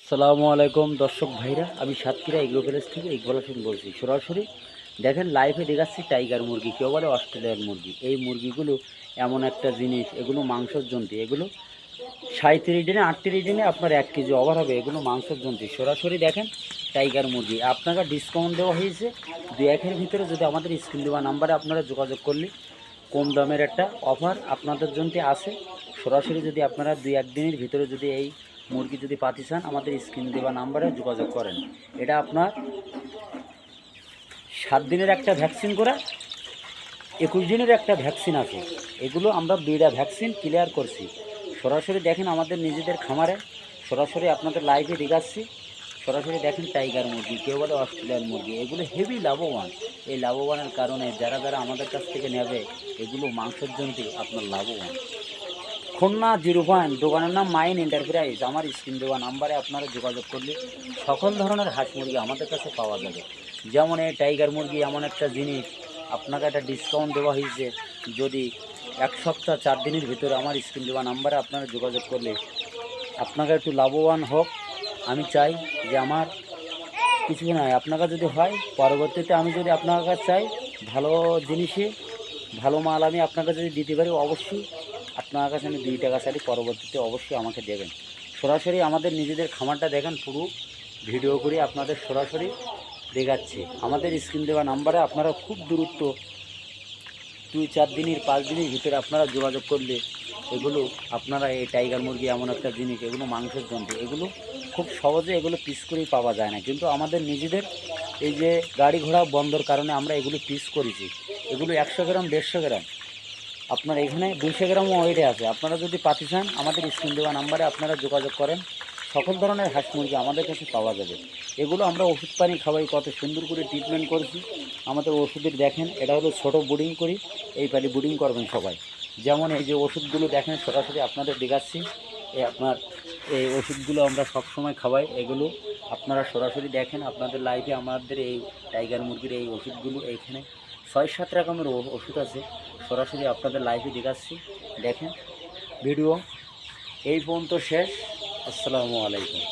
আসসালামু আলাইকুম দর্শক ভাইরা, আমি সাতক্ষীরা এগ্রো প্যালেস থেকে ইকবাল হোসেন বলছি। সরাসরি দেখেন লাইভে দেখাচ্ছি টাইগার মুরগি, কেউ বলে অস্ট্রেলিয়ান মুরগি। এই মুরগিগুলো এমন একটা জিনিস, এগুলো মাংসের জন্তুি। এগুলো 37 দিনে 38 দিনে আপনার 1 কেজি ওভার হবে। এগুলো মাংসের জন্তুি। সরাসরি দেখেন টাইগার মুরগি। আপনাকে ডিসকাউন্ট দেওয়া হয়েছে 2-1-এর ভিতরে। যদি আমাদের স্ক্রিন দেওয়া নাম্বারে আপনারা যোগাযোগ করলে কম দামের একটা অফার আপনাদের জন্য আছে। সরাসরি যদি আপনারা 2-1 দিনের ভিতরে যদি এই মুরগি যদি পাতি চান, আমাদের স্ক্রিন দেওয়া নাম্বারে যোগাযোগ করেন। এটা আপনার 7 দিনের একটা ভ্যাকসিন করা, 21 দিনের একটা ভ্যাকসিন আছে। এগুলো আমরা 2টা ভ্যাকসিন ক্লিয়ার করছি। সরাসরি দেখেন আমাদের নিজেদের খামারে, সরাসরি আপনাদের লাইভে দেখাচ্ছি। সরাসরি দেখেন টাইগার মুরগি, কেউ বলে অস্ট্রেলিয়ান মুরগি। এগুলো হেভি লাভবান। এই লাভবানের কারণে যারা যারা আমাদের কাছ থেকে নেবে, এগুলো মাংসের জন্য আপনার লাভবান। খুলনা 0 দোকানের নাম মাইন এন্টারপ্রাইজ। আমার স্ক্রিন দেওয়া নাম্বারে আপনারা যোগাযোগ করলে সকল ধরনের হাঁস মুরগি আমাদের কাছে পাওয়া যাবে। যেমন এই টাইগার মুরগি এমন একটা জিনিস, আপনাকে একটা ডিসকাউন্ট দেওয়া হয়েছে। যদি 1 সপ্তাহ 4 দিনের ভিতরে আমার স্ক্রিন দেওয়া নাম্বারে আপনারা যোগাযোগ করলে আপনাকে একটু লাভবান হোক। আমি চাই যে আমার কিছু নয়, আপনাকে যদি হয় পরবর্তীতে আমি যদি আপনার কাছে চাই ভালো জিনিসে ভালো মাল আমি আপনাকে যদি দিতে পারি, অবশ্যই আপনার কাছে আমি 2 টাকা চাই, পরবর্তীতে অবশ্যই আমাকে দেবেন। সরাসরি আমাদের নিজেদের খামারটা দেখেন, পুরো ভিডিও করে আপনাদের সরাসরি দেখাচ্ছি। আমাদের স্ক্রিন দেওয়া নাম্বারে আপনারা খুব দ্রুত 2-4 দিনের 5 দিনের ভিতরে আপনারা যোগাযোগ করলে এগুলো আপনারা এই টাইগার মুরগি এমন একটা জিনিস, এগুলো মাংসের জন্য। এগুলো খুব সহজে এগুলো পিস করেই পাওয়া যায় না, কিন্তু আমাদের নিজেদের এই যে গাড়ি ঘোড়া বন্ধর কারণে আমরা এগুলো পিস করেছি। এগুলো 100 গ্রাম 150 গ্রাম, আপনার এখানে 200 গ্রামও ওয়েটে আছে। আপনারা যদি পাতি চান, আমাদের স্ক্রিন দেওয়া নাম্বারে আপনারা যোগাযোগ করেন। সকল ধরনের হাঁস মুরগি আমাদের কাছে পাওয়া যাবে। এগুলো আমরা ওষুধ পানি খাওয়াই, কত সুন্দর করে ট্রিটমেন্ট করছি। আমাদের ওষুধের দেখেন, এটা হলো ছোটো বুডিং করি। এই পালি বুডিং করবেন সবাই। যেমন এই যে ওষুধগুলো দেখেন, সরাসরি আপনাদের দেখাচ্ছি। আপনার এই ওষুধগুলো আমরা সব সময় খাওয়াই। এগুলো আপনারা সরাসরি দেখেন আপনাদের লাইভে আমাদের এই টাইগার মুরগির এই ওষুধগুলো এইখানে 6-7 রকমের ওষুধ আছে। সরাসরি আপনাদের লাইভে দেখাচ্ছি। দেখেন ভিডিও এই পর্যন্ত শেষ। আসসালামু আলাইকুম।